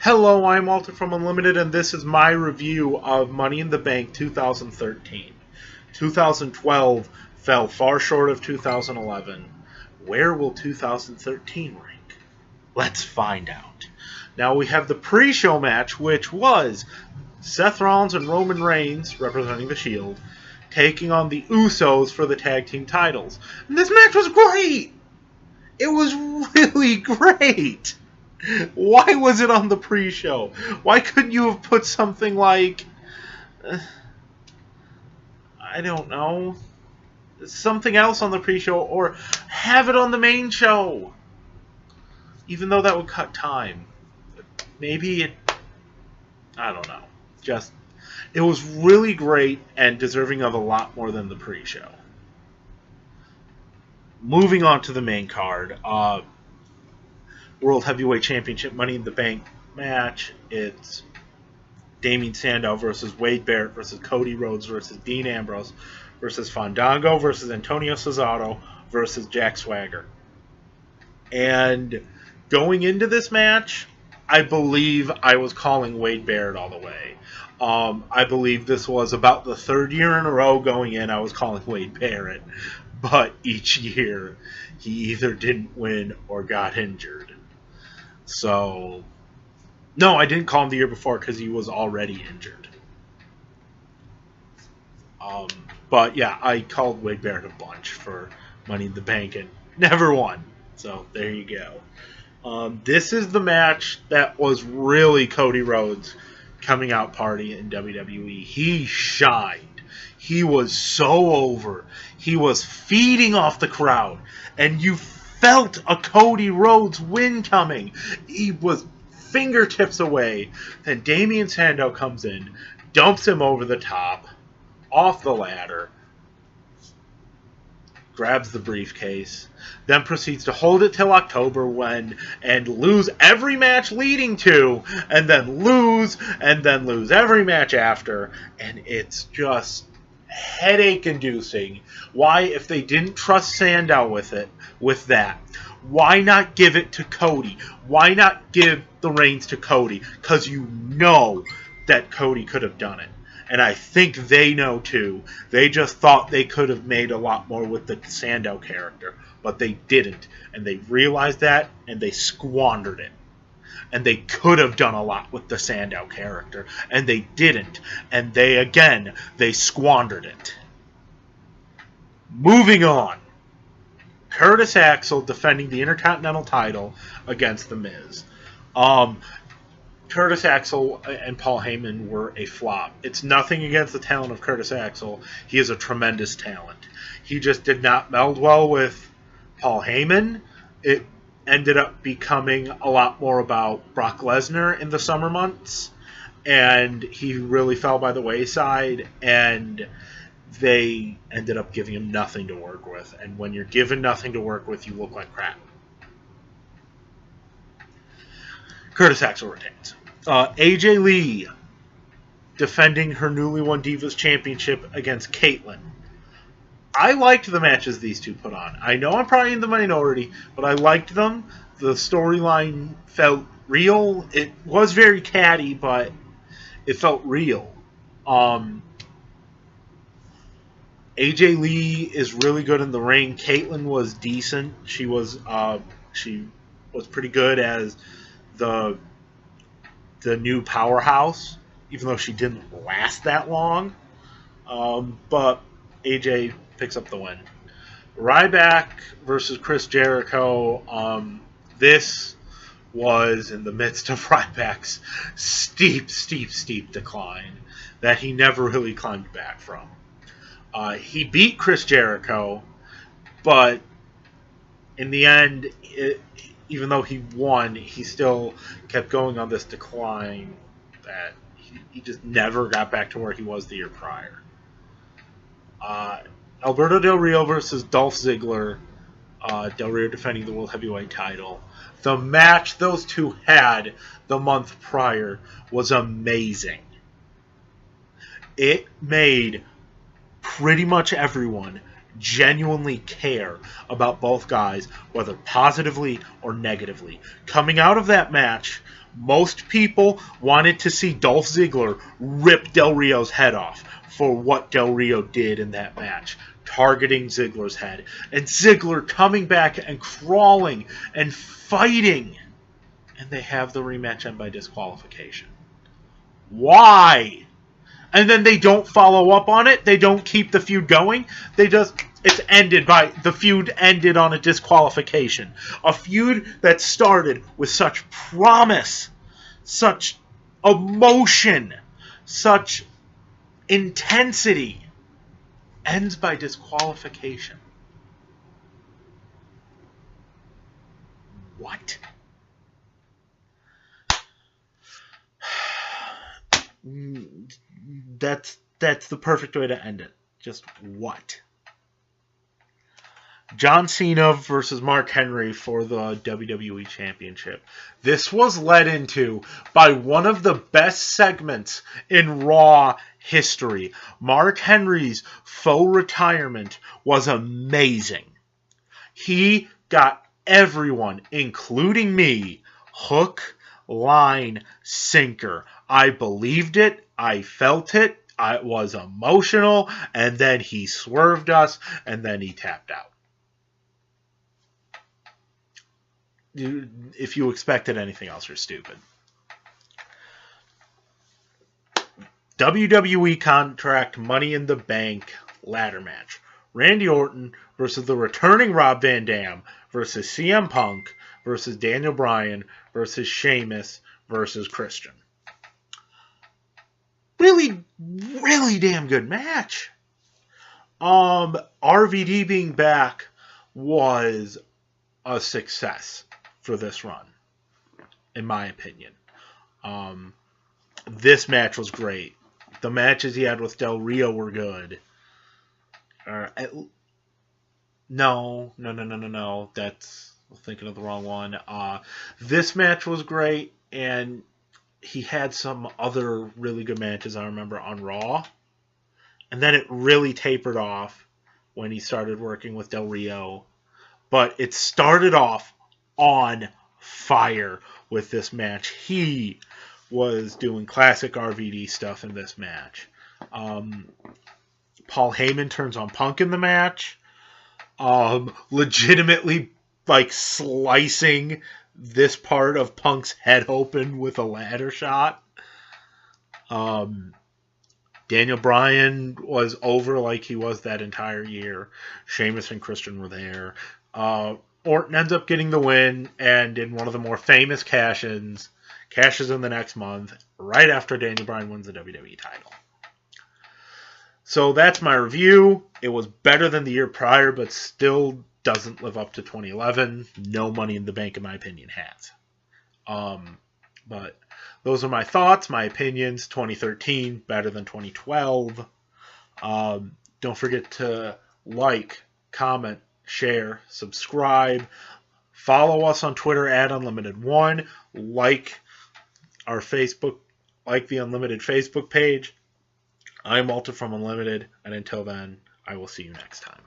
Hello, I'm Walter from Unlimited, and this is my review of Money in the Bank 2013. 2012 fell far short of 2011. Where will 2013 rank? Let's find out. Now we have the pre-show match, which was Seth Rollins and Roman Reigns, representing the Shield, taking on the Usos for the tag team titles. And this match was great! It was really great! Why was it on the pre-show? Why couldn't you have put something like... I don't know. Something else on the pre-show, or have it on the main show? Even though that would cut time. Maybe it... I don't know. Just... It was really great and deserving of a lot more than the pre-show. Moving on to the main card. World Heavyweight Championship Money in the Bank match. It's Damien Sandow versus Wade Barrett versus Cody Rhodes versus Dean Ambrose versus Fandango versus Antonio Cesaro versus Jack Swagger. And going into this match, I believe I was calling Wade Barrett all the way. I believe this was about the third year in a row going in I was calling Wade Barrett. But each year, he either didn't win or got injured. So, no, I didn't call him the year before because he was already injured. But yeah, I called Wade Barrett a bunch for Money in the Bank and never won. So there you go. This is the match that was really Cody Rhodes' coming out party in WWE. He shined. He was so over. He was feeding off the crowd. And you felt a Cody Rhodes win coming. He was fingertips away. Then Damien Sandow comes in, dumps him over the top, off the ladder, grabs the briefcase, then proceeds to hold it till October and lose every match leading to, and then lose every match after. And it's just headache-inducing. Why, if they didn't trust Sandow with that, why not give it to Cody? Why not give the reins to Cody? Because you know that Cody could have done it. And I think they know too. They just thought they could have made a lot more with the Sandow character, but they didn't. And they realized that, and they squandered it. And they could have done a lot with the Sandow character, and they didn't. And they squandered it. Moving on. Curtis Axel defending the Intercontinental title against The Miz. Curtis Axel and Paul Heyman were a flop. It's nothing against the talent of Curtis Axel. He is a tremendous talent. He just did not meld well with Paul Heyman. It ended up becoming a lot more about Brock Lesnar in the summer months, and he really fell by the wayside, and they ended up giving him nothing to work with. And when you're given nothing to work with, you look like crap. Curtis Axel retains. AJ Lee defending her newly won Divas Championship against Caitlyn. I liked the matches these two put on. I know I'm probably in the minority, but I liked them. The storyline felt real. It was very catty, but it felt real. AJ Lee is really good in the ring. Caitlyn was decent. She was pretty good as the new powerhouse, even though she didn't last that long. But AJ picks up the win. Ryback versus Chris Jericho. This was in the midst of Ryback's steep decline that he never really climbed back from. He beat Chris Jericho, but in the end, even though he won, he still kept going on this decline that he just never got back to where he was the year prior. Alberto Del Rio versus Dolph Ziggler. Del Rio defending the World Heavyweight title. The match those two had the month prior was amazing. It made pretty much everyone genuinely care about both guys, whether positively or negatively. Coming out of that match, Most people wanted to see Dolph Ziggler rip Del Rio's head off for what Del Rio did in that match, targeting Ziggler's head. And Ziggler coming back and crawling and fighting. And they have the rematch end by disqualification. Why? And then they don't follow up on it. They don't keep the feud going. The feud ended on a disqualification. A feud that started with such promise, such emotion, such intensity, ends by disqualification. What? That's the perfect way to end it. Just what? John Cena versus Mark Henry for the WWE Championship. This was led into by one of the best segments in Raw history. Mark Henry's faux retirement was amazing. He got everyone, including me, hook, line, sinker. I believed it. I felt it. I was emotional. And then he swerved us. And then he tapped out. If you expected anything else, you're stupid. WWE contract Money in the Bank ladder match. Randy Orton versus the returning Rob Van Dam versus CM Punk versus Daniel Bryan versus Sheamus versus Christian. Really, really damn good match. RVD being back was a success for this run, in my opinion. This match was great. The matches he had with Del Rio were good. No. That's I'm thinking of the wrong one. This match was great, and he had some other really good matches I remember on Raw. And then it really tapered off when he started working with Del Rio. But it started off on fire with this match. He was doing classic RVD stuff in this match. Paul Heyman turns on Punk in the match. Legitimately, slicing this part of Punk's head open with a ladder shot. Daniel Bryan was over like he was that entire year. Sheamus and Christian were there. Orton ends up getting the win, and in one of the more famous cashes in the next month, right after Daniel Bryan wins the WWE title. So that's my review. It was better than the year prior, but still doesn't live up to 2011. No Money in the Bank, in my opinion, has. But those are my thoughts, my opinions. 2013, better than 2012. Don't forget to like, comment, share, subscribe. Follow us on Twitter at Unlimited1. Like our Facebook, like the Unlimited Facebook page. I'm Walter from Unlimited, and until then, I will see you next time.